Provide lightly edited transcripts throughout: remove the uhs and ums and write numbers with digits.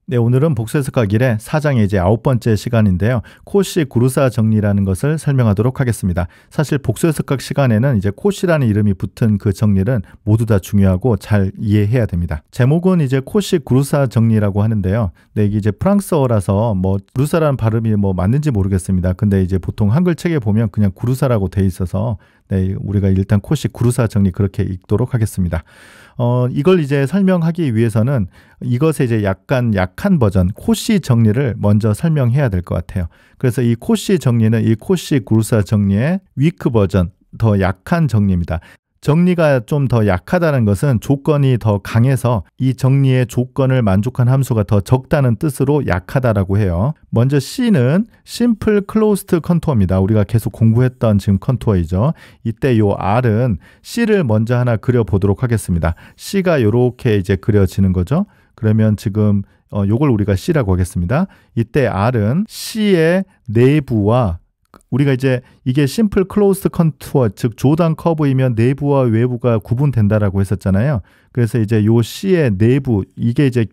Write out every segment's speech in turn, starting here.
네, 오늘은 복수해석하기 1의 4장의 이제 9번째 시간인데요. 코시 구루사 정리라는 것을 설명하도록 하겠습니다. 사실 복수해석학 시간에는 이제 코시라는 이름이 붙은 그 정리는 모두 다 중요하고 잘 이해해야 됩니다. 제목은 이제 코시 구루사 정리라고 하는데요. 네, 이게 이제 프랑스어라서 뭐 구루사라는 발음이 뭐 맞는지 모르겠습니다. 근데 이제 보통 한글 책에 보면 그냥 구루사라고 돼 있어서 네, 우리가 일단 코시 구루사 정리 그렇게 읽도록 하겠습니다. 이걸 이제 설명하기 위해서는 이것의 이제 약한 버전, 코시 정리를 먼저 설명해야 될 것 같아요. 그래서 이 코시 정리는 이 코시 구루사 정리의 위크 버전, 더 약한 정리입니다. 정리가 좀 더 약하다는 것은 조건이 더 강해서 이 정리의 조건을 만족한 함수가 더 적다는 뜻으로 약하다라고 해요. 먼저 C는 심플 클로스드 컨투어입니다. 우리가 계속 공부했던 지금 컨투어이죠. 이때 요 R은 C를 먼저 하나 그려보도록 하겠습니다. C가 이렇게 이제 그려지는 거죠. 그러면 지금 요걸 우리가 C라고 하겠습니다. 이때 R은 C의 내부와 우리가 이제 이게 심플 클로스드 컨투어, 즉 조단 커브이면 내부와 외부가 구분된다라고 했었잖아요. 그래서 이제 요 C의 내부, 이게 이제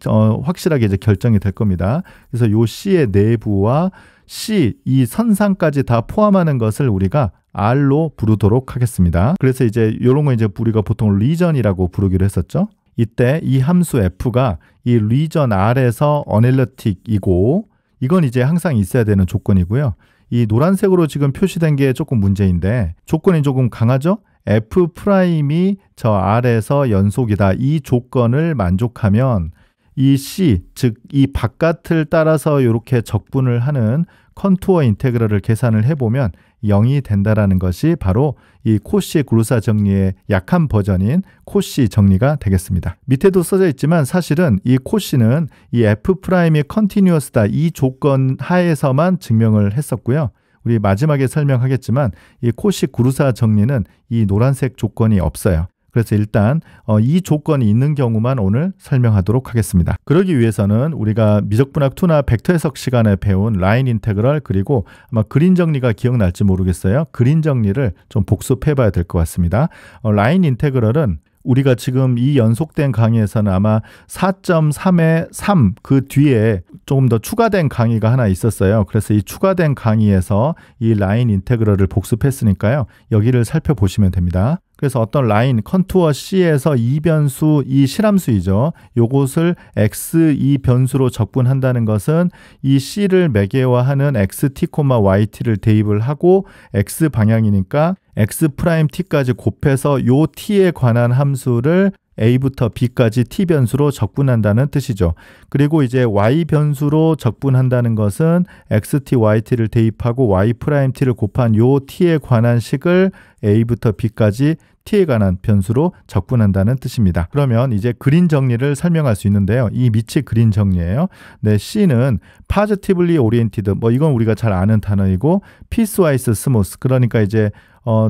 확실하게 이제 결정이 될 겁니다. 그래서 요 C의 내부와 C, 이 선상까지 다 포함하는 것을 우리가 R로 부르도록 하겠습니다. 그래서 이제 요런 거 이제 우리가 보통 리전이라고 부르기로 했었죠. 이때 이 함수 f가 이 리전 R에서 어널리틱이고, 이건 이제 항상 있어야 되는 조건이고요. 이 노란색으로 지금 표시된 게 조금 문제인데 조건이 조금 강하죠? F'이 저 R에서 연속이다. 이 조건을 만족하면 이 C, 즉 이 바깥을 따라서 이렇게 적분을 하는 컨투어 인테그럴을 계산을 해보면 0이 된다라는 것이 바로 이 코시 구루사 정리의 약한 버전인 코시 정리가 되겠습니다. 밑에도 써져 있지만 사실은 이 코시는 이 F'이 컨티뉴어스다 이 조건 하에서만 증명을 했었고요. 우리 마지막에 설명하겠지만 이 코시 구루사 정리는 이 노란색 조건이 없어요. 그래서 일단 이 조건이 있는 경우만 오늘 설명하도록 하겠습니다. 그러기 위해서는 우리가 미적분학 2나 벡터 해석 시간에 배운 라인 인테그럴 그리고 아마 그린 정리가 기억날지 모르겠어요. 그린 정리를 좀 복습해 봐야 될 것 같습니다. 라인 인테그럴은 우리가 지금 이 연속된 강의에서는 아마 4.3의 3 그 뒤에 조금 더 추가된 강의가 하나 있었어요. 그래서 이 추가된 강의에서 이 라인 인테그럴을 복습했으니까요. 여기를 살펴보시면 됩니다. 그래서 어떤 라인 컨투어 C에서 이 변수, 이 실함수이죠. 요것을 x 이 변수로 적분한다는 것은 이 C를 매개화하는 xt, yt를 대입을 하고 x 방향이니까 x't까지 곱해서 요 t에 관한 함수를 a부터 b까지 t 변수로 적분한다는 뜻이죠. 그리고 이제 y 변수로 적분한다는 것은 xt, yt를 대입하고 y't를 곱한 요 t에 관한 식을 a부터 b까지 t에 관한 변수로 적분한다는 뜻입니다. 그러면 이제 그린 정리를 설명할 수 있는데요. 이 밑이 그린 정리예요. 네, C는 positively oriented, 뭐 이건 우리가 잘 아는 단어이고 piecewise smooth, 그러니까 이제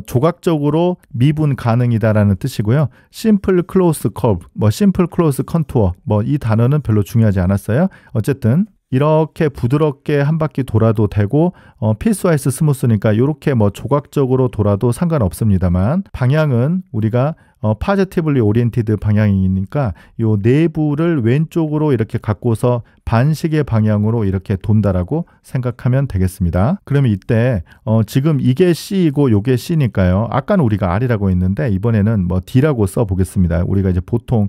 조각적으로 미분 가능이다라는 뜻이고요. simple closed curve, 뭐 simple closed contour, 뭐 이 단어는 별로 중요하지 않았어요. 어쨌든 이렇게 부드럽게 한 바퀴 돌아도 되고 피스와이스 스무스니까 이렇게 뭐 조각적으로 돌아도 상관없습니다만 방향은 우리가 파지티블리 오리엔티드 방향이니까 요 내부를 왼쪽으로 이렇게 갖고서 반시계 방향으로 이렇게 돈다라고 생각하면 되겠습니다. 그러면 이때 지금 이게 C이고 요게 C니까요. 아까는 우리가 R이라고 했는데 이번에는 뭐 D라고 써보겠습니다. 우리가 이제 보통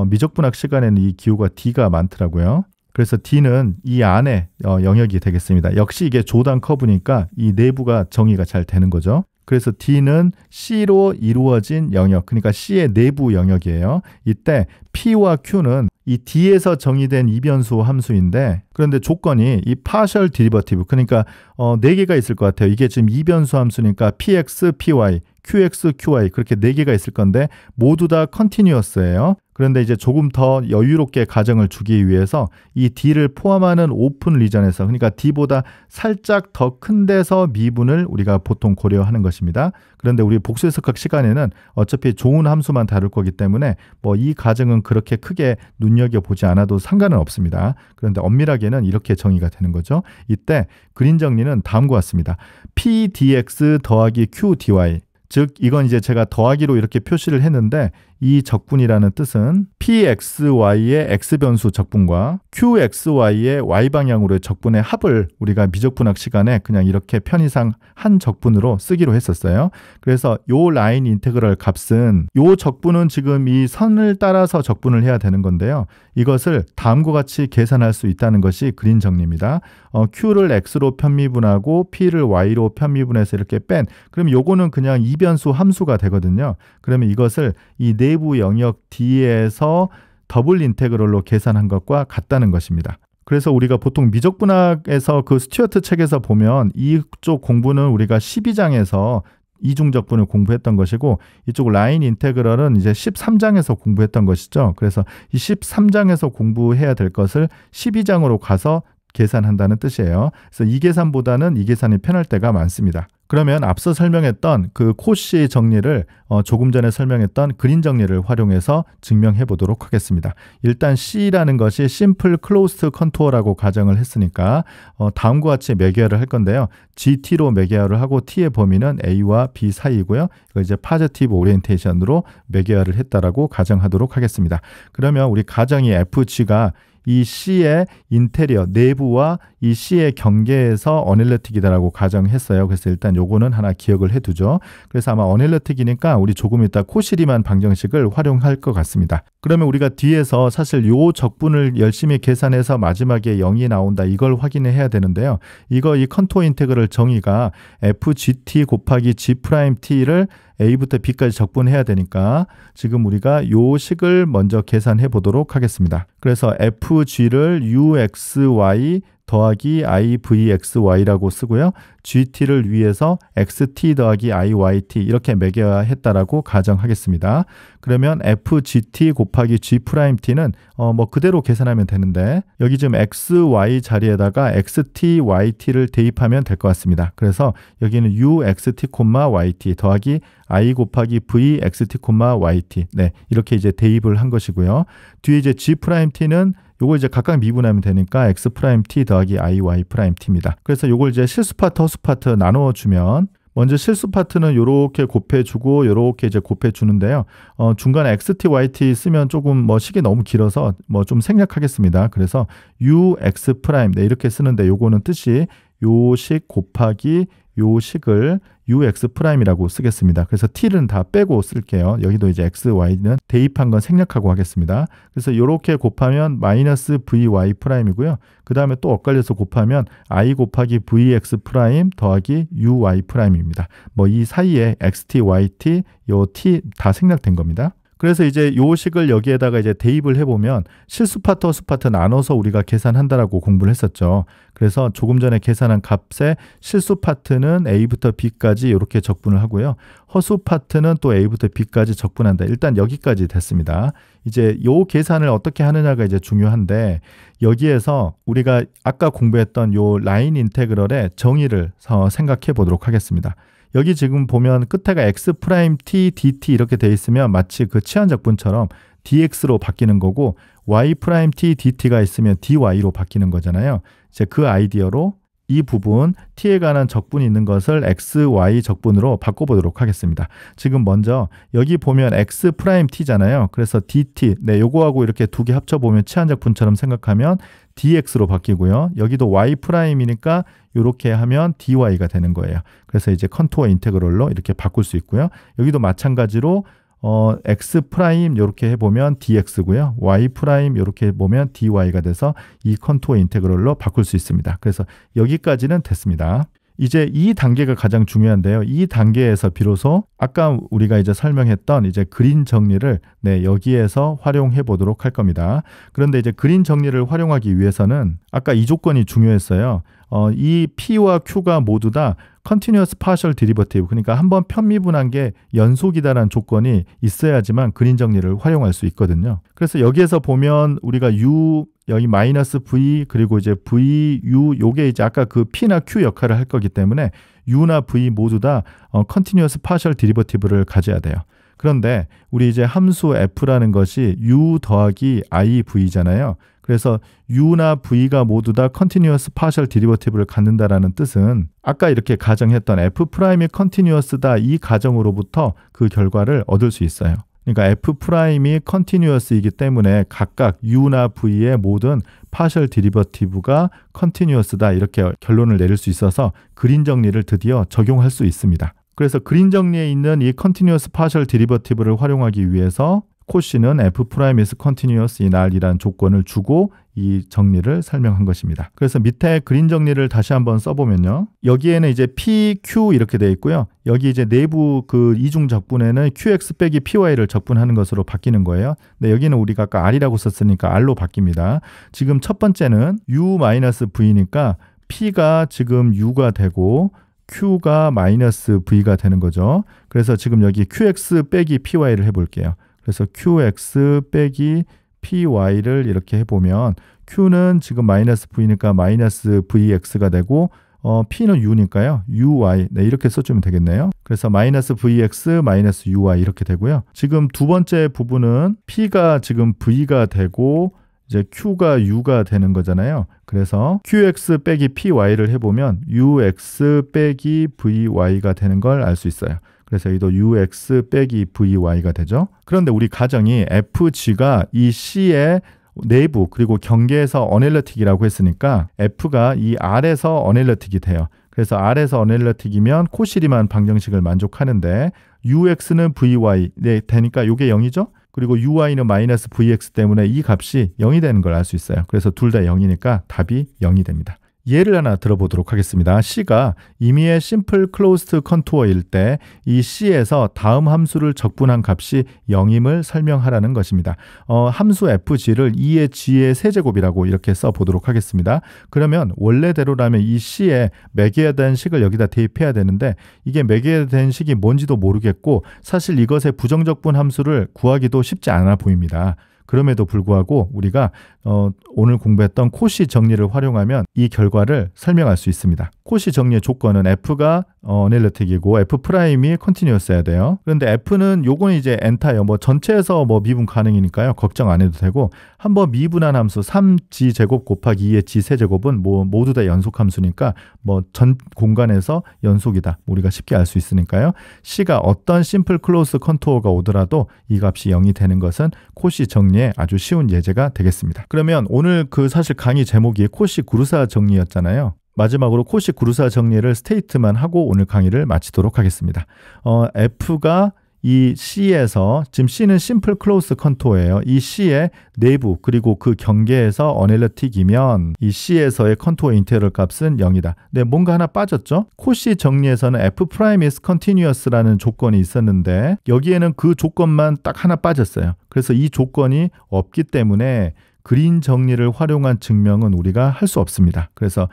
미적분학 시간에는 이 기호가 D가 많더라고요. 그래서 D는 이 안에 영역이 되겠습니다. 역시 이게 조단 커브니까 이 내부가 정의가 잘 되는 거죠. 그래서 D는 C로 이루어진 영역, 그러니까 C의 내부 영역이에요. 이때 P와 Q는 이 D에서 정의된 이변수 함수인데 그런데 조건이 이 partial derivative, 그러니까 4개가 있을 것 같아요. 이게 지금 이변수 함수니까 Px, Py, Qx, Qy 그렇게 4개가 있을 건데 모두 다 컨티뉴어스예요. 그런데 이제 조금 더 여유롭게 가정을 주기 위해서 이 D를 포함하는 오픈 리전에서, 그러니까 D보다 살짝 더 큰 데서 미분을 우리가 보통 고려하는 것입니다. 그런데 우리 복수해석학 시간에는 어차피 좋은 함수만 다룰 거기 때문에 뭐 이 가정은 그렇게 크게 눈여겨보지 않아도 상관은 없습니다. 그런데 엄밀하게는 이렇게 정의가 되는 거죠. 이때 그린 정리는 다음과 같습니다. P dx 더하기 Q dy, 즉 이건 이제 제가 더하기로 이렇게 표시를 했는데 이 적분이라는 뜻은 pxy의 x변수 적분과 qxy의 y방향으로의 적분의 합을 우리가 미적분학 시간에 그냥 이렇게 편의상 한 적분으로 쓰기로 했었어요. 그래서 요 라인 인테그럴 값은 요 적분은 지금 이 선을 따라서 적분을 해야 되는 건데요. 이것을 다음과 같이 계산할 수 있다는 것이 그린 정리입니다. q를 x로 편미분하고 p를 y로 편미분해서 이렇게 뺀, 그럼 요거는 그냥 이변수 함수가 되거든요. 그러면 이것을 이 내부 영역 D에서 더블 인테그럴로 계산한 것과 같다는 것입니다. 그래서 우리가 보통 미적분학에서 그 스튜어트 책에서 보면 이쪽 공부는 우리가 12장에서 이중적분을 공부했던 것이고, 이쪽 라인 인테그럴은 이제 13장에서 공부했던 것이죠. 그래서 이 13장에서 공부해야 될 것을 12장으로 가서 계산한다는 뜻이에요. 그래서 이 계산보다는 이 계산이 편할 때가 많습니다. 그러면 앞서 설명했던 그 코시 정리를 조금 전에 설명했던 그린 정리를 활용해서 증명해 보도록 하겠습니다. 일단 C라는 것이 심플 클로스드 컨투어라고 가정을 했으니까 다음과 같이 매개화를 할 건데요. GT로 매개화를 하고 T의 범위는 A와 B 사이이고요. 이거 이제 파지티브 오리엔테이션으로 매개화를 했다라고 가정하도록 하겠습니다. 그러면 우리 가정이 FG가 이 C의 인테리어 내부와 이 C의 경계에서 어널리틱이다라고 가정했어요. 그래서 일단 요거는 하나 기억을 해두죠. 그래서 아마 어널리틱이니까 우리 조금 이따 코시리만 방정식을 활용할 것 같습니다. 그러면 우리가 뒤에서 사실 요 적분을 열심히 계산해서 마지막에 0이 나온다, 이걸 확인해야 되는데요. 이 컨투어 인테그럴 정의가 FGT 곱하기 G'T를 A부터 B까지 적분해야 되니까 지금 우리가 요 식을 먼저 계산해 보도록 하겠습니다. 그래서 FG를 UXY 더하기 IVXY라고 쓰고요. GT를 위해서 XT 더하기 IYT 이렇게 매개화했다라고 가정하겠습니다. 그러면 FGT 곱하기 G'T는 뭐 그대로 계산하면 되는데, 여기 지금 XY 자리에다가 XT, YT를 대입하면 될 것 같습니다. 그래서 여기는 UXT, YT 더하기 I 곱하기 V, XT, YT. 네, 이렇게 이제 대입을 한 것이고요. 뒤에 이제 G'T는 요걸 이제 각각 미분하면 되니까 X'T 더하기 IY'T입니다. 그래서 요걸 이제 실수 파트, 허수 파트 나누어주면, 먼저 실수 파트는 요렇게 곱해주고 요렇게 이제 곱해주는데요. 중간에 XT, YT 쓰면 조금 뭐 식이 너무 길어서 뭐 좀 생략하겠습니다. 그래서 UX', 네, 이렇게 쓰는데 요거는 뜻이 요 식 곱하기 요 식을 UX'이라고 쓰겠습니다. 그래서 T는 다 빼고 쓸게요. 여기도 이제 X, Y는 대입한 건 생략하고 하겠습니다. 그래서 이렇게 곱하면 마이너스 VY'이고요. 그 다음에 또 엇갈려서 곱하면 I 곱하기 VX' 더하기 UY'입니다. 뭐 이 사이에 XT, YT, 요 T 다 생략된 겁니다. 그래서 이제 요 식을 여기에다가 이제 대입을 해보면 실수 파트, 허수 파트 나눠서 우리가 계산한다라고 공부를 했었죠. 그래서 조금 전에 계산한 값에 실수 파트는 A부터 B까지 이렇게 적분을 하고요. 허수 파트는 또 A부터 B까지 적분한다. 일단 여기까지 됐습니다. 이제 요 계산을 어떻게 하느냐가 이제 중요한데, 여기에서 우리가 아까 공부했던 요 라인 인테그럴의 정의를 생각해 보도록 하겠습니다. 여기 지금 보면 끝에가 X'T, DT 이렇게 돼 있으면 마치 그 치환적분처럼 DX로 바뀌는 거고, Y'T, DT가 있으면 DY로 바뀌는 거잖아요. 이제 그 아이디어로 이 부분 T에 관한 적분이 있는 것을 X, Y 적분으로 바꿔보도록 하겠습니다. 지금 먼저 여기 보면 X'T잖아요. 그래서 DT, 네, 요거하고 이렇게 두 개 합쳐보면 치환적분처럼 생각하면 DX로 바뀌고요. 여기도 Y'이니까 이렇게 하면 DY가 되는 거예요. 그래서 이제 컨투어 인테그럴로 이렇게 바꿀 수 있고요. 여기도 마찬가지로 X' 이렇게 해보면 DX고요. Y' 이렇게 보면 DY가 돼서 이 컨투어 인테그럴로 바꿀 수 있습니다. 그래서 여기까지는 됐습니다. 이제 이 단계가 가장 중요한데요. 이 단계에서 비로소 아까 우리가 이제 설명했던 이제 그린 정리를 여기에서 활용해 보도록 할 겁니다. 그런데 이제 그린 정리를 활용하기 위해서는 아까 이 조건이 중요했어요. 이 P와 Q가 모두 다 Continuous Partial Derivative, 그러니까 한번 편미분한 게 연속이다라는 조건이 있어야지만 그린 정리를 활용할 수 있거든요. 그래서 여기에서 보면 우리가 U, 여기 마이너스 V, 그리고 이제 V, U, 요게 이제 아까 그 P나 Q 역할을 할 거기 때문에 U나 V 모두 다 Continuous Partial Derivative를 가져야 돼요. 그런데 우리 이제 함수 F라는 것이 U 더하기 IV잖아요. 그래서 U나 V가 모두 다 Continuous Partial Derivative를 갖는다라는 뜻은 아까 이렇게 가정했던 F'이 Continuous다, 이 가정으로부터 그 결과를 얻을 수 있어요. 그러니까 F'이 컨티뉴어스이기 때문에 각각 U나 V의 모든 파셜 디리버티브가 컨티뉴어스다 이렇게 결론을 내릴 수 있어서 그린 정리를 드디어 적용할 수 있습니다. 그래서 그린 정리에 있는 이 컨티뉴어스 파셜 디리버티브를 활용하기 위해서 코시는 F' is continuous in R이라는 조건을 주고 이 정리를 설명한 것입니다. 그래서 밑에 그린 정리를 다시 한번 써보면요. 여기에는 이제 P, Q 이렇게 되어 있고요. 여기 이제 내부 그 이중 적분에는 QX 빼기 PY를 적분하는 것으로 바뀌는 거예요. 근데 여기는 우리가 아까 R이라고 썼으니까 R로 바뀝니다. 지금 첫 번째는 U-V니까 P가 지금 U가 되고 Q가 -V가 되는 거죠. 그래서 지금 여기 QX 빼기 PY를 해볼게요. 그래서 QX 빼기 PY를 이렇게 해보면 Q는 지금 -V니까 -VX가 되고 P는 U니까요. UY 네, 이렇게 써주면 되겠네요. 그래서 -VX -UY 이렇게 되고요. 지금 두 번째 부분은 P가 지금 V가 되고 이제 Q가 U가 되는 거잖아요. 그래서 QX 빼기 PY를 해보면 UX 빼기 VY가 되는 걸 알 수 있어요. 그래서 여기도 UX 빼기 VY가 되죠. 그런데 우리 가정이 FG가 이 C의 내부 그리고 경계에서 어넬러틱이라고 했으니까 F가 이 R에서 어넬러틱이 돼요. 그래서 R에서 어넬러틱이면 코시리만 방정식을 만족하는데 UX는 VY 네, 되니까 이게 0이죠. 그리고 UY는 -VX 때문에 이 값이 0이 되는 걸 알 수 있어요. 그래서 둘 다 0이니까 답이 0이 됩니다. 예를 하나 들어보도록 하겠습니다. C가 임의의 심플 클로스드 컨투어일 때 이 C에서 다음 함수를 적분한 값이 0임을 설명하라는 것입니다. 함수 fg를 2의 g의 세제곱이라고 이렇게 써보도록 하겠습니다. 그러면 원래대로라면 이 C에 매겨야 되는 식을 여기다 대입해야 되는데 이게 매겨야 되는 식이 뭔지도 모르겠고 사실 이것의 부정적분 함수를 구하기도 쉽지 않아 보입니다. 그럼에도 불구하고 우리가 오늘 공부했던 코시 정리를 활용하면 이 결과를 설명할 수 있습니다. 코시 정리의 조건은 F가 어넬러틱이고 F'이 컨티뉴어스여야 돼요. 그런데 F는 요거는 이제 엔타예요. 뭐 전체에서 뭐 미분 가능이니까요. 걱정 안 해도 되고 한번 미분한 함수 3g 제곱 곱하기 2의 g 세제곱은 뭐 모두 다 연속 함수니까 뭐 전 공간에서 연속이다. 우리가 쉽게 알 수 있으니까요. C가 어떤 심플 클로스 컨투어가 오더라도 이 값이 0이 되는 것은 코시 정리의 아주 쉬운 예제가 되겠습니다. 그러면 오늘 그 사실 강의 제목이 코시 구르사 정리였잖아요. 마지막으로 코시 구르사 정리를 스테이트만 하고 오늘 강의를 마치도록 하겠습니다. F가 이 C에서 지금 C는 심플 클로스 컨투어예요. 이 C의 내부 그리고 그 경계에서 어넬러틱이면 이 C에서의 컨투어 인테그럴 값은 0이다. 네, 뭔가 하나 빠졌죠? 코시 정리에서는 F' is continuous라는 조건이 있었는데 여기에는 그 조건만 딱 하나 빠졌어요. 그래서 이 조건이 없기 때문에 그린 정리를 활용한 증명은 우리가 할 수 없습니다. 그래서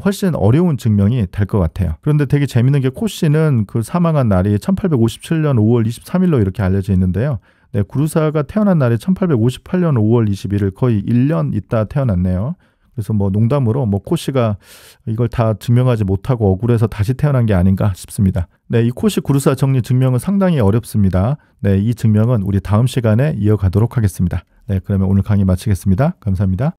훨씬 어려운 증명이 될 것 같아요. 그런데 되게 재밌는 게 코시는 그 사망한 날이 1857년 5월 23일로 이렇게 알려져 있는데요. 네, 구르사가 태어난 날이 1858년 5월 21일 거의 1년 있다 태어났네요. 그래서 뭐 농담으로 뭐 코시가 이걸 다 증명하지 못하고 억울해서 다시 태어난 게 아닌가 싶습니다. 네, 이 코시 구르사 정리 증명은 상당히 어렵습니다. 네, 이 증명은 우리 다음 시간에 이어가도록 하겠습니다. 네, 그러면 오늘 강의 마치겠습니다. 감사합니다.